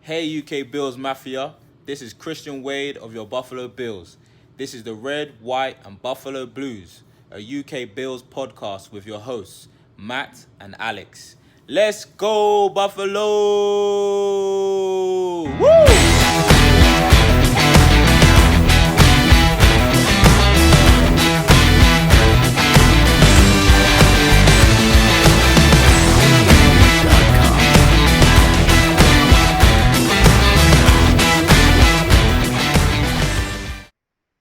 Hey UK Bills Mafia, this is Christian Wade of your Buffalo Bills. This is the Red, White and Buffalo Blues, a UK Bills podcast with your hosts, Matt and Alex. Let's go Buffalo! Woo!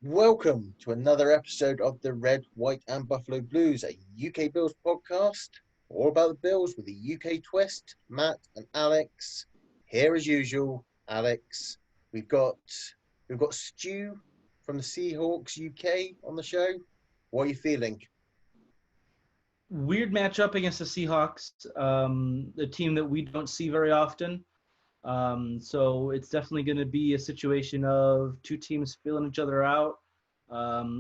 Welcome to another episode of the Red, White and Buffalo Blues, a UK Bills podcast, all about the Bills with a UK twist. Matt and Alex, here as usual. Alex, we've got Stu from the Seahawks UK on the show. What are you feeling? Weird matchup against the Seahawks, a team that we don't see very often. So it's definitely going to be a situation of two teams feeling each other out.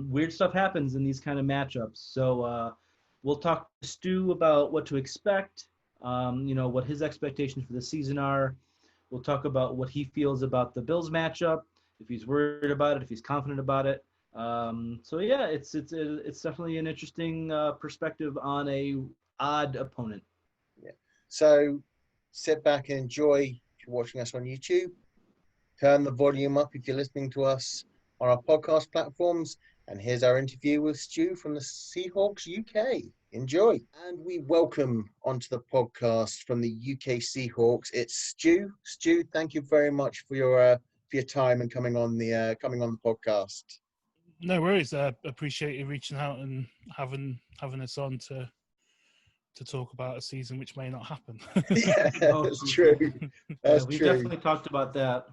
Weird stuff happens in these kind of matchups. So we'll talk to Stu about what to expect, what his expectations for the season are. We'll talk about what he feels about the Bills matchup, if he's worried about it, if he's confident about it. It's definitely an interesting perspective on a odd opponent. Yeah. So sit back and enjoy. If you're watching us on YouTube, turn the volume up if you're listening to us on our podcast platforms. And here's our interview with Stu from the Seahawks UK. Enjoy. And we welcome onto the podcast from the UK Seahawks. It's Stu. Stu, thank you very much for your time and coming on the podcast. No worries. I appreciate you reaching out and having us on to talk about a season which may not happen. Yeah, that's true. We definitely talked about that.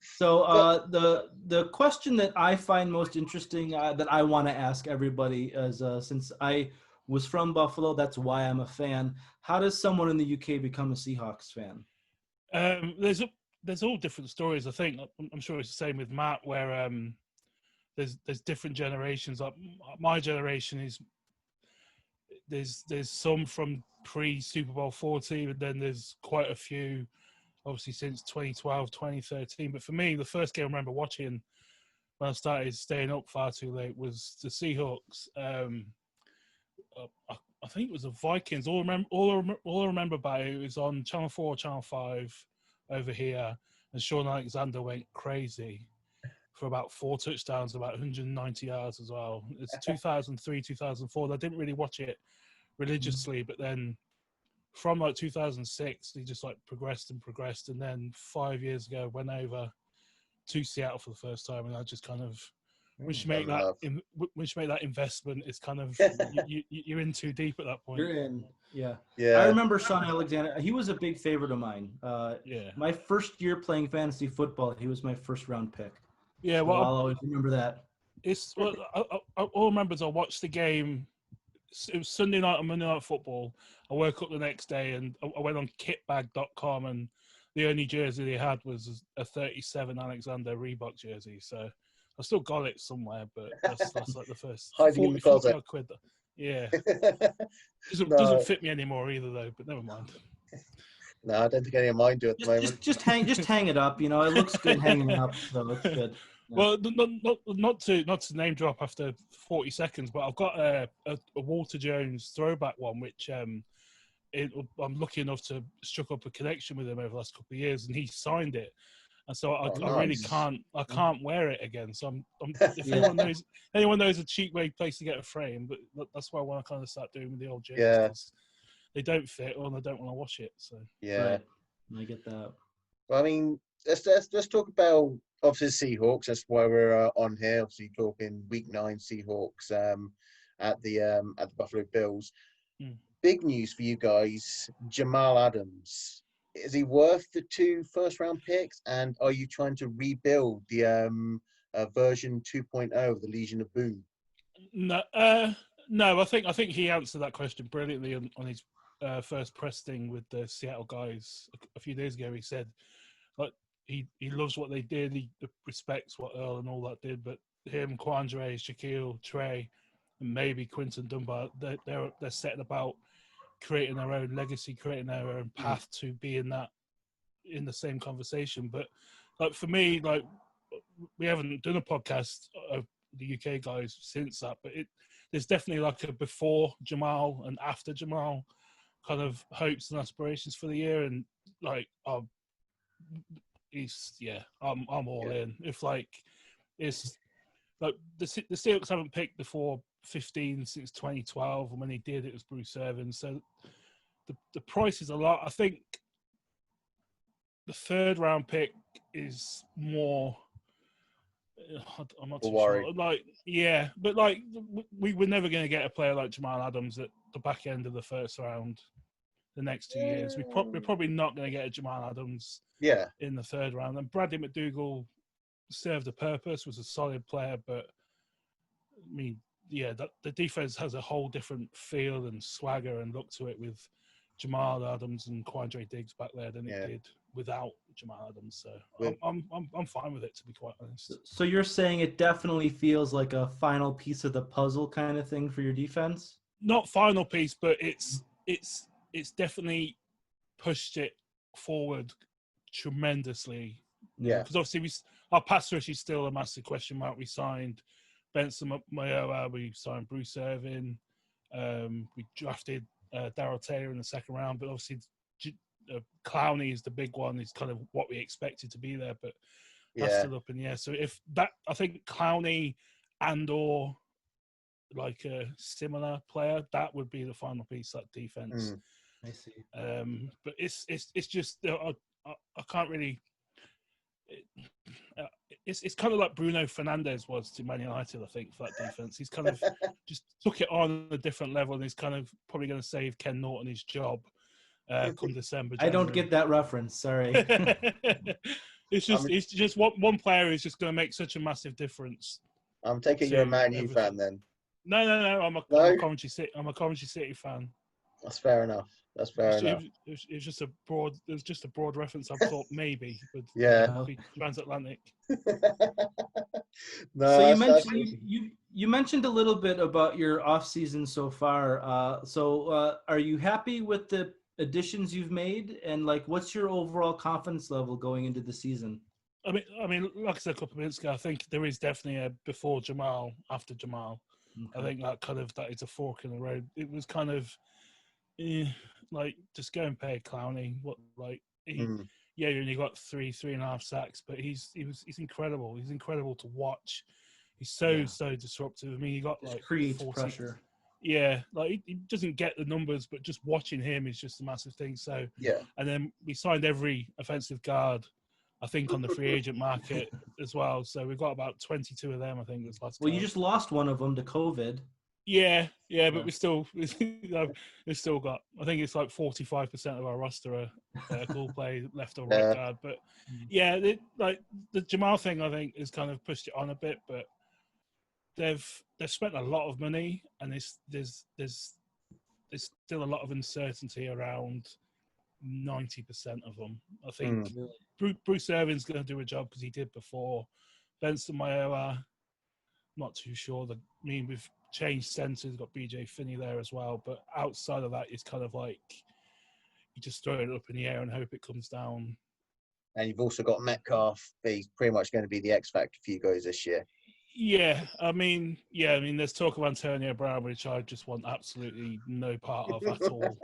So the question that I find most interesting that I want to ask everybody is, since I was from Buffalo, that's why I'm a fan. How does someone in the UK become a Seahawks fan? There's all different stories. I think I'm sure it's the same with Matt, where there's different generations. Like my generation is there's some from pre Super Bowl 40, but then there's quite a few obviously since 2012, 2013. But for me, the first game I remember watching when I started staying up far too late was the Seahawks. I think it was the Vikings. All I remember about it was on Channel 4, Channel 5 over here, and Sean Alexander went crazy for about 4 touchdowns, about 190 yards as well. It's 2003, 2004. I didn't really watch it religiously, but then from like 2006, he just like progressed, and then 5 years ago went over to Seattle for the first time, and I just kind of once you make that investment, it's kind of you're in too deep at that point. You're in, yeah. I remember Sean Alexander. He was a big favorite of mine. My first year playing fantasy football, he was my first round pick. Yeah, so I'll always remember that. I remember is I watched the game. It was Sunday night and Monday Night Football. I woke up the next day and I went on kitbag.com, and the only jersey they had was a 37 Alexander Reebok jersey. So I still got it somewhere, but that's like the first hiding in the closet. Quid. Yeah, doesn't fit me anymore either though. But never mind. No, I don't think any of mine do at the moment. Just hang it up. It looks good hanging up, so it's good. Yeah. Well, not to name drop after 40 seconds, but I've got a Walter Jones throwback one, which I'm lucky enough to struck up a connection with him over the last couple of years, and he signed it, and so I really can't wear it again. So if anyone knows a cheap place to get a frame, but that's why I want to kind of start doing with the old jerseys. Yeah. They don't fit, or I don't want to wash it. So yeah, right. I get that. Well, I mean, let's talk about obviously Seahawks. That's why we're on here. Obviously, talking Week 9 Seahawks at the Buffalo Bills. Big news for you guys: Jamal Adams. Is he worth the 2 first-round picks? And are you trying to rebuild the version 2.0 of the Legion of Boom? No. I think he answered that question brilliantly on his first press thing with the Seattle guys a few days ago. He said, like, he loves what they did. He respects what Earl and all that did. But him, Quandre, Shaquille, Trey, and maybe Quinton Dunbar, they're setting about creating their own legacy, creating their own path to being that in the same conversation. But like for me, like we haven't done a podcast of the UK guys since that, but there's definitely like a before Jamal and after Jamal kind of hopes and aspirations for the year, and like I'm all in. If like it's like the Seahawks haven't picked before 15 since 2012, and when they did, it was Bruce Irvin. So the price is a lot. I think the third round pick is more. I'm not too sure. Like, yeah, but like we were never going to get a player like Jamal Adams at the back end of the first round. The next 2 years, we're probably not going to get a Jamal Adams. In the third round, and Bradley McDougall served a purpose, was a solid player, but I mean, the defense has a whole different feel and swagger and look to it with Jamal Adams and Quandre Diggs back there than it did without Jamal Adams. So I'm fine with it, to be quite honest. So you're saying it definitely feels like a final piece of the puzzle kind of thing for your defense? Not final piece, but it's definitely pushed it forward tremendously. Because obviously our pass rush is still a massive question mark. We signed Benson Mayowa, we signed Bruce Irvin, we drafted Darryl Taylor in the second round, but obviously Clowney is the big one. It's kind of what we expected to be there, but that's still up in the air. So if that, I think Clowney and or like a similar player, that would be the final piece, that defense. I see. But it's just I can't really. It's kind of like Bruno Fernandes was to Man United, I think, for that defense. He's kind of just took it on a different level, and he's kind of probably going to save Ken Norton his job come December. January. I don't get that reference. Sorry. It's just one player is just going to make such a massive difference. I'm taking you're a Man U fan then. No. I'm a Coventry City. I'm a Coventry City fan. That's fair enough. It was just a broad reference. I thought maybe, but be transatlantic. So you mentioned a little bit about your off season so far. So are you happy with the additions you've made, and like what's your overall confidence level going into the season? I mean, like I said a couple of minutes ago, I think there is definitely a before Jamal, after Jamal. Okay. I think that is a fork in the road. It was kind of. Like just go and pay Clowney. You only got 3.5 sacks, but he's incredible. He's incredible to watch. He's so disruptive. I mean, he got just like creates 40, pressure. Yeah, like he doesn't get the numbers, but just watching him is just a massive thing. So and then we signed every offensive guard, I think, on the free agent market as well. So we've got about 22 of them, I think, this last. Well, you just lost one of them to COVID. Yeah, but we've still got. I think it's like 45% of our roster are cool play left or right guard. But like the Jamal thing, I think, has kind of pushed it on a bit. But they've spent a lot of money, and there's still a lot of uncertainty around 90% of them. I think Bruce Irvin's going to do a job because he did before. Benson Mayowa, not too sure. We've changed centres, got BJ Finney there as well, but outside of that, it's kind of like you just throw it up in the air and hope it comes down. And you've also got Metcalf. He's pretty much going to be the X factor for you guys this year. I mean, there's talk of Antonio Brown, which I just want absolutely no part of at all.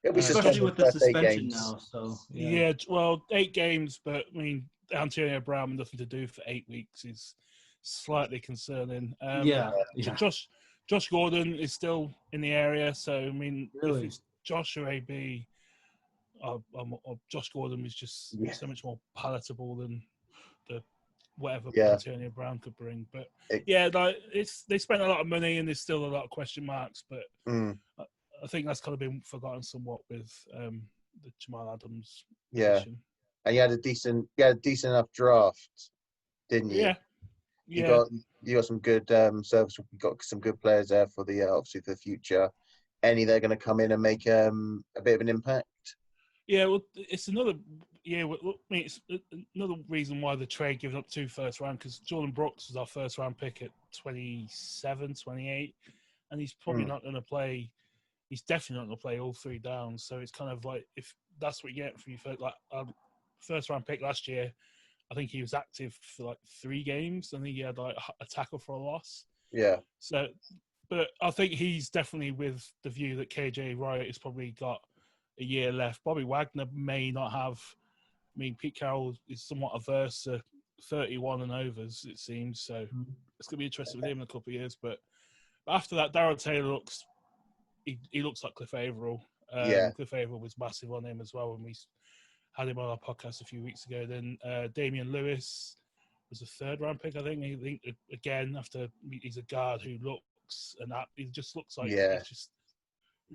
It'll be especially with the suspension now. So 8 games, but I mean, Antonio Brown nothing to do for 8 weeks is slightly concerning. Josh Gordon is still in the area, so I mean, if it's Josh or AB, Josh Gordon is just so much more palatable than the whatever Antonio Brown could bring. But they spent a lot of money, and there's still a lot of question marks. But I think that's kind of been forgotten somewhat with the Jamal Adams. Position. And you had a decent enough draft, didn't you? Yeah. You got some good service. You got some good players there for the obviously for the future. Any they're going to come in and make a bit of an impact. Yeah, well, it's another. It's another reason why the trade gives up 2 first round, because Jordan Brooks was our first round pick at 27, 28, and he's probably not going to play. He's definitely not going to play all 3 downs. So it's kind of like, if that's what you get for your first, like first round pick last year. I think he was active for like 3 games. I think he had like a tackle for a loss. Yeah. So, but I think he's definitely with the view that KJ Wright has probably got a year left. Bobby Wagner may not have. I mean, Pete Carroll is somewhat averse to 31 and overs, it seems. So it's going to be interesting with him in a couple of years. But after that, Darryl Taylor looks like Cliff Averill. Cliff Averill was massive on him as well when we had him on our podcast a few weeks ago. Then Damian Lewis was a 3rd round pick, I think. I think again, after he's a guard who looks and that he just looks like he's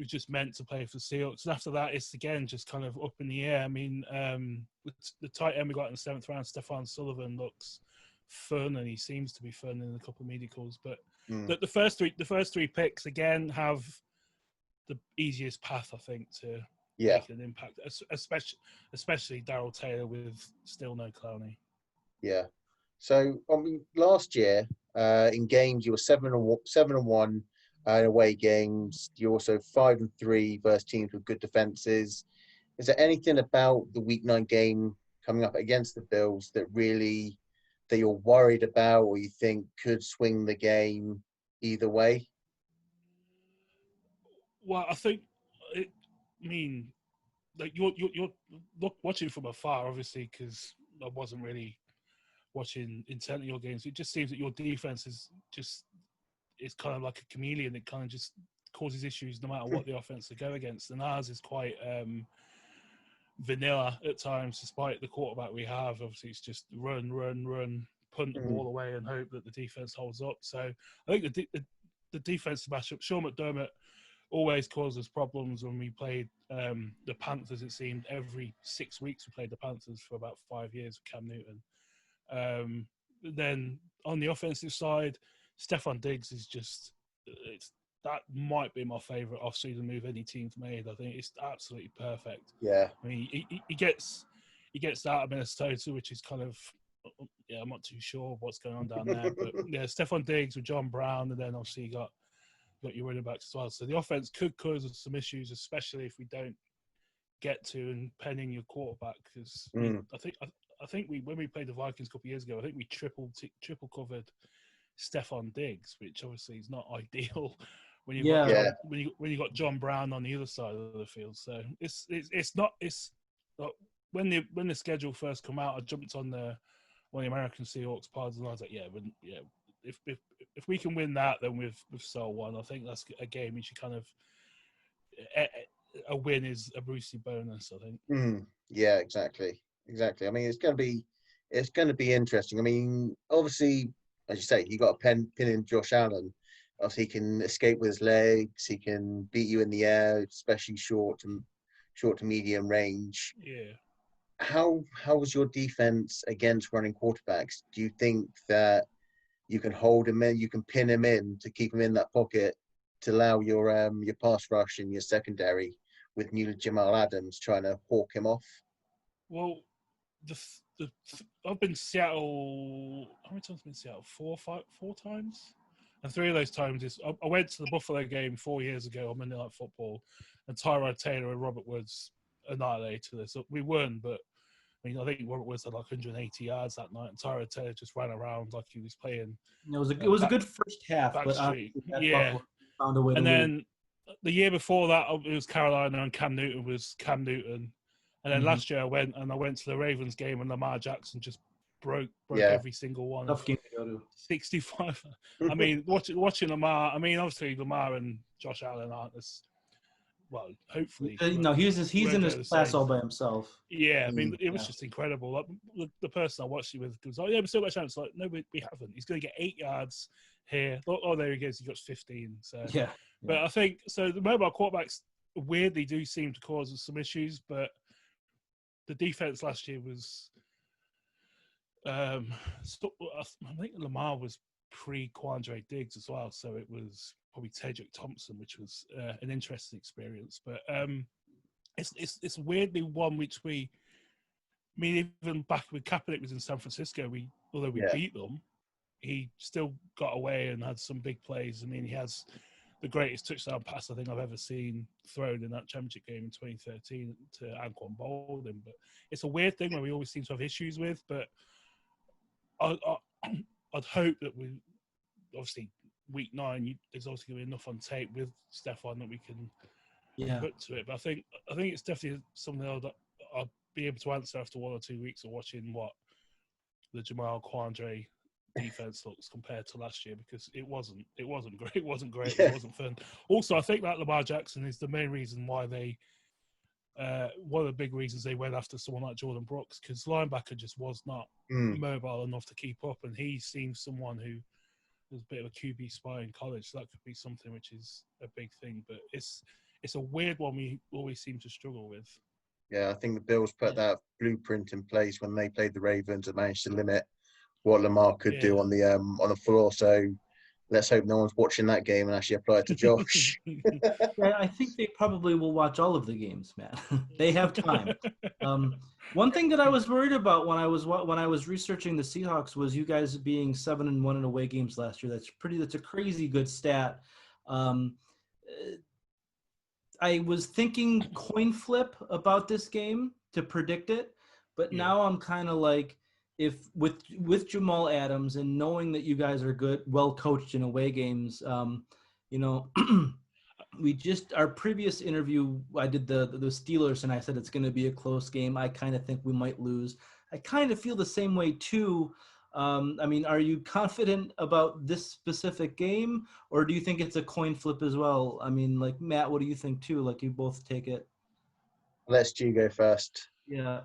just meant to play for the Seahawks. And after that, it's again just kind of up in the air. I mean, the tight end we got in the 7th round, Stefan Sullivan, looks fun, and he seems to be fun in a couple of media calls. But the first 3 picks again have the easiest path, I think, to make an impact, especially Darryl Taylor with still no Clowney. Yeah. So last year in games you were 7-1 away games. You're also 5-3 versus teams with good defenses. Is there anything about the Week 9 game coming up against the Bills that you're worried about, or you think could swing the game either way? Well, I think like you're watching from afar, obviously, because I wasn't really watching intently your games. It just seems that your defense is kind of like a chameleon. It kind of just causes issues no matter what the offense they go against. And ours is quite vanilla at times, despite the quarterback we have. Obviously, it's just run, punt the ball away and hope that the defense holds up. So I think the defensive matchup, Sean McDermott always causes problems when we played the Panthers. It seemed every 6 weeks we played the Panthers for about 5 years with Cam Newton. Then on the offensive side, Stephon Diggs is that might be my favourite off-season move any team's made. I think it's absolutely perfect. Yeah. I mean, he gets out of Minnesota, which is kind of, I'm not too sure what's going on down there. But yeah, Stephon Diggs with John Brown, and then obviously you got your running backs as well. So the offense could cause us some issues, especially if we don't get to and pen in your quarterback. Because I think when we played the Vikings a couple of years ago, I think we triple covered Stephon Diggs, which obviously is not ideal when you got John Brown on the other side of the field. So it's not when the schedule first come out, I jumped on the American Seahawks pods and I was like, if we can win that, then we've so won. I think that's a game which you kind of a win is a Brucey bonus, I think. Yeah, exactly. I mean, it's going to be interesting. I mean, obviously, as you say, you got a pin in Josh Allen. Obviously, he can escape with his legs. He can beat you in the air, especially short to medium range. Yeah. How was your defense against running quarterbacks? Do you think that you can hold him in, you can pin him in to keep him in that pocket to allow your pass rush and your secondary with new Jamal Adams trying to hawk him off? Well, I've been to Seattle. How many times have I been to Seattle? 4 times? And 3 of those times is I went to the Buffalo game 4 years ago on Monday Night Football, and Tyrod Taylor and Robert Woods annihilated us. So we won, but I mean, I think Robert Woods had like 180 yards that night, and Tyrod Taylor just ran around like he was playing. It was a good first half, but yeah. Found a way to and then lose. The year before that, it was Carolina, and Cam Newton was Cam Newton. And then last year I went to the Ravens game, and Lamar Jackson just broke every single one. Tough game to go to. 65. I mean, watching Lamar. I mean, obviously Lamar and Josh Allen aren't as well. Hopefully, no, he's in his class all by himself. Yeah, I mean, it was just incredible. Like the person I watched it with was like, "Yeah, we still got a chance." Like, no, we haven't. He's going to get 8 yards here. Oh, there he goes. He got 15. So yeah. But I think so. The mobile quarterbacks weirdly do seem to cause us some issues, but the defense last year was. I think Lamar was pre-Quandre Diggs as well, so it was probably Tedrick Thompson, which was an interesting experience. But it's weirdly one which I mean, even back when Kaepernick was in San Francisco, although we beat them, he still got away and had some big plays. I mean, he has the greatest touchdown pass I think I've ever seen thrown in that championship game in 2013 to Anquan Boldin. But it's a weird thing where we always seem to have issues with. But I'd hope that we, obviously, week 9, there's obviously going to be enough on tape with Stefan that we can put to it. But I think it's definitely something I'll be able to answer after 1 or 2 weeks of watching what the Jamal Quandre defense looks compared to last year, because it wasn't great. It wasn't great. Yeah. It wasn't fun. Also, I think that Lamar Jackson is the main reason why they one of the big reasons they went after someone like Jordan Brooks, because linebacker just was not mobile enough to keep up, and he seems someone who was a bit of a QB spy in college. So that could be something which is a big thing, but it's a weird one we always seem to struggle with. Yeah, I think the Bills put that blueprint in place when they played the Ravens and managed to limit what Lamar could do on the floor. So let's hope no one's watching that game and actually apply it to Josh. I think they probably will watch all of the games, Matt. They have time. One thing that I was worried about when I was researching the Seahawks was you guys being 7-1 in away games last year. That's a crazy good stat. I was thinking coin flip about this game to predict it, but now I'm kind of like, if with Jamal Adams and knowing that you guys are good, well coached in away games, our previous interview, I did the Steelers and I said it's going to be a close game. I kind of think we might lose. I kind of feel the same way too. Are you confident about this specific game, or do you think it's a coin flip as well? Matt, what do you think too? Like, you both take it. Let Stu go first. Yeah.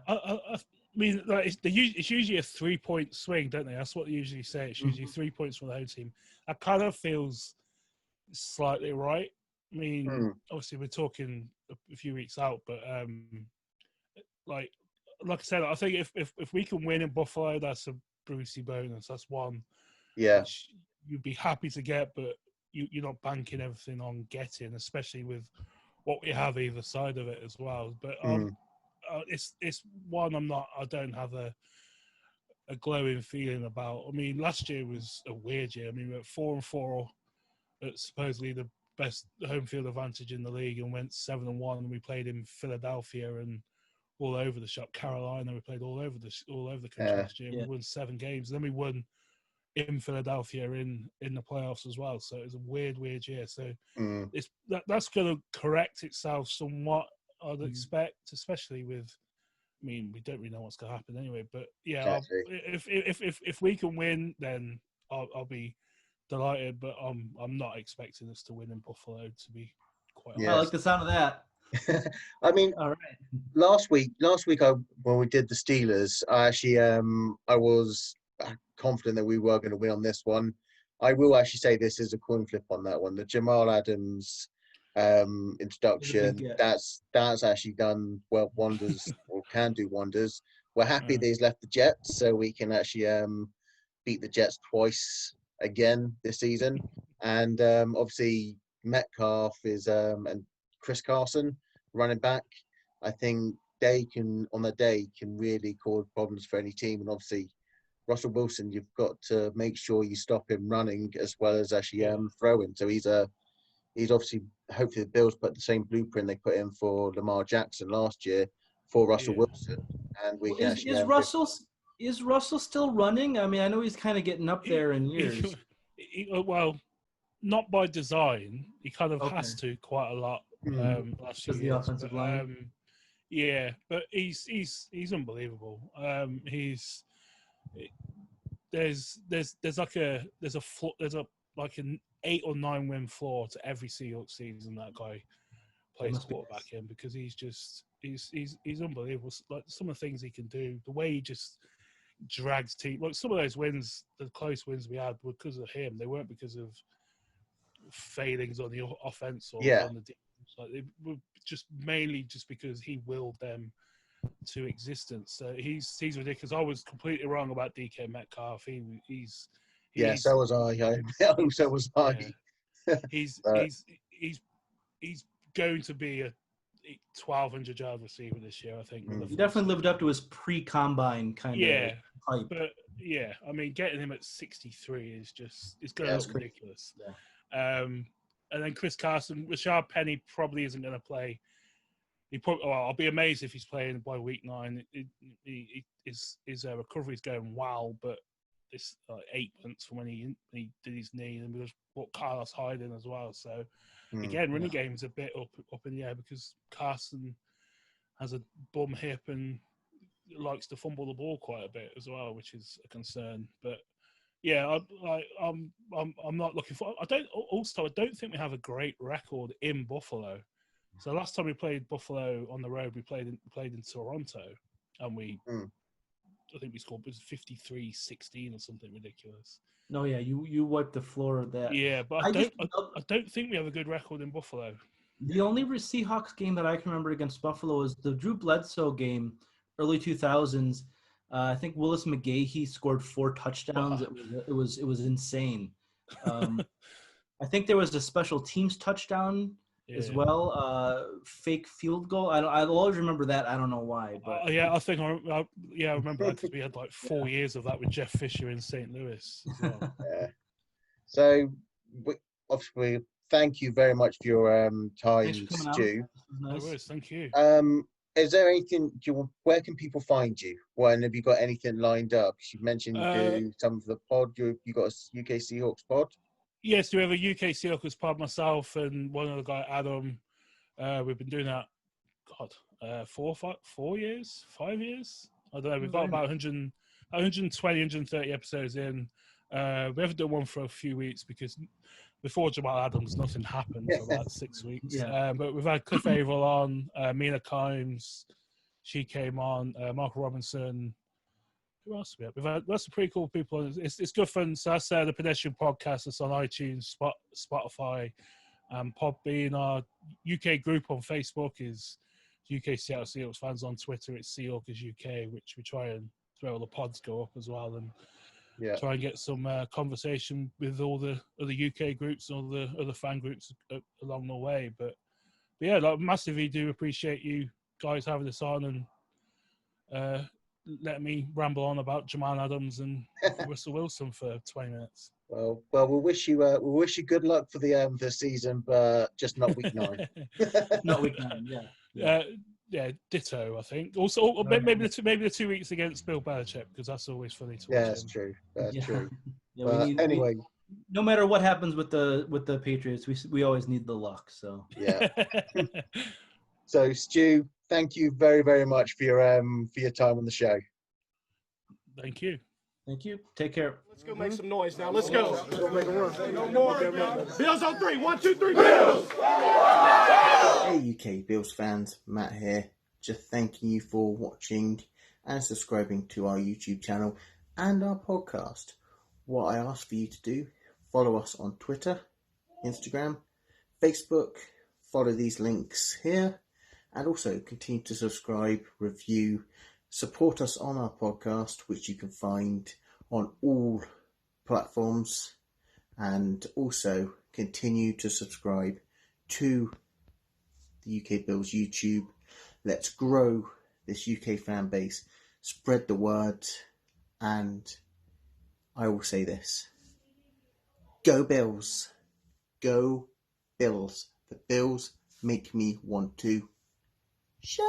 It's usually a 3-point swing, don't they? That's what they usually say. It's usually 3 points from the home team. That kind of feels slightly right. Obviously we're talking a few weeks out, but like I said, I think if we can win in Buffalo, that's a Brucey bonus. That's one which you'd be happy to get, but you're not banking everything on getting, especially with what we have either side of it as well. But it's one I don't have a glowing feeling about. Last year was a weird year. We were 4-4 at supposedly the best home field advantage in the league, and went 7-1. And we played in Philadelphia and all over the shop. Carolina, we played all over the country last year. We won 7 games. And then we won in Philadelphia in the playoffs as well. So it was a weird year. So that's going to correct itself somewhat, I'd expect, especially with. We don't really know what's going to happen anyway. But if we can win, then I'll be delighted. But I'm not expecting us to win in Buffalo, to be quite honest. I like the sound of that. All right. Last week, when we did the Steelers, I actually I was confident that we were going to win on this one. I will actually say this is a coin flip on that one. The Jamal Adams introduction, that's actually done wonders, or can do wonders. We're happy that he's left the Jets, so we can actually beat the Jets twice again this season. And obviously Metcalf is and Chris Carson running back. I think they can, on the day, can really cause problems for any team. And obviously Russell Wilson, you've got to make sure you stop him running as well as actually throwing. So he's obviously, hopefully the Bills put the same blueprint they put in for Lamar Jackson last year for Russell Wilson. And we can is Russell still running? I know he's kind of getting up there in years. Well, not by design. He kind of has to quite a lot last year. The offensive line. But he's unbelievable. There's an 8 or 9 win floor to every Seahawks season that guy plays quarterback in, because he's unbelievable. Like, some of the things he can do, the way he just drags teams. Like, some of those wins, the close wins we had, were because of him. They weren't because of failings on the offense or on the defense. Like, they were just mainly just because he willed them to existence. So he's ridiculous. I was completely wrong about DK Metcalf. So was I. So was I. He's going to be a 1,200 yard receiver this year, I think. He definitely lived up to his pre-combine kind of hype. But getting him at 63 is just, it's going to look ridiculous. and then Chris Carson, Rashard Penny probably isn't going to play. I'll be amazed if he's playing by week 9. His recovery is going well, but it's 8 months from when he did his knee, and we just put Carlos Hyde in as well. So again, running game's a bit up in the air because Carson has a bum hip and likes to fumble the ball quite a bit as well, which is a concern. But yeah, I'm not looking for. I don't think we have a great record in Buffalo. So last time we played Buffalo on the road, we played in Toronto, and I think we scored 53-16 or something ridiculous. No, yeah, you wiped the floor of that. Yeah, but I don't think we have a good record in Buffalo. The only Seahawks game that I can remember against Buffalo is the Drew Bledsoe game, early 2000s. I think Willis McGahee scored 4 touchdowns. It was insane. I think there was a special teams touchdown as well. Fake field goal. I'll always remember that. I don't know why, but I think I remember that because we had like 4 years of that with Jeff Fisher in St. Louis as well. So obviously, thank you very much for your time, Stu. Nice. No worries, thank you. Is there anything? Where can people find you? When have you got anything lined up? You mentioned some of the pod. You got a UK Seahawks pod. Yes, we have a UK Seahawks pod. Myself and one other guy, Adam. We've been doing that. 5 years. I don't know. We've got about 120, 130 episodes in. We haven't done one for a few weeks because before Jamal Adams, nothing happened for about 6 weeks. But we've had Cliff Averill on, Mina Kimes, she came on, Mark Robinson. Who else we have? We've had lots of pretty cool people. It's good fun. So that's the Pedestrian Podcast. It's on iTunes, Spotify, Podbean. Our UK group on Facebook is UK Seahawks fans. On Twitter, it's Seahawks UK, which we try and throw all the pods go up as well, and try and get some conversation with all the other UK groups and all the other fan groups along the way. But yeah, massively do appreciate you guys having this on and let me ramble on about Jamal Adams and Russell Wilson for 20 minutes. Well, we'll wish you good luck for the season, but just not week 9. Not week 9. Yeah. Ditto. I think. Also, maybe the 2 weeks against Bill Belichick because that's always funny to watch. Yeah, that's true. That's true. Yeah, anyway, no matter what happens with the Patriots, we always need the luck. So yeah. So Stu, thank you very, very much for your time on the show. Thank you. Thank you. Take care. Let's go make some noise now. Let's go. Go make a run. No more. Bills on 3. 1, 2, 3. Bills! Hey UK Bills fans, Matt here. Just thanking you for watching and subscribing to our YouTube channel and our podcast. What I ask for you to do, follow us on Twitter, Instagram, Facebook, follow these links here, and also continue to subscribe, review, support us on our podcast, which you can find on all platforms, and also continue to subscribe to the UK Bills YouTube. Let's grow this UK fan base, spread the word, and I will say this: go Bills, go Bills. The Bills make me want to shout.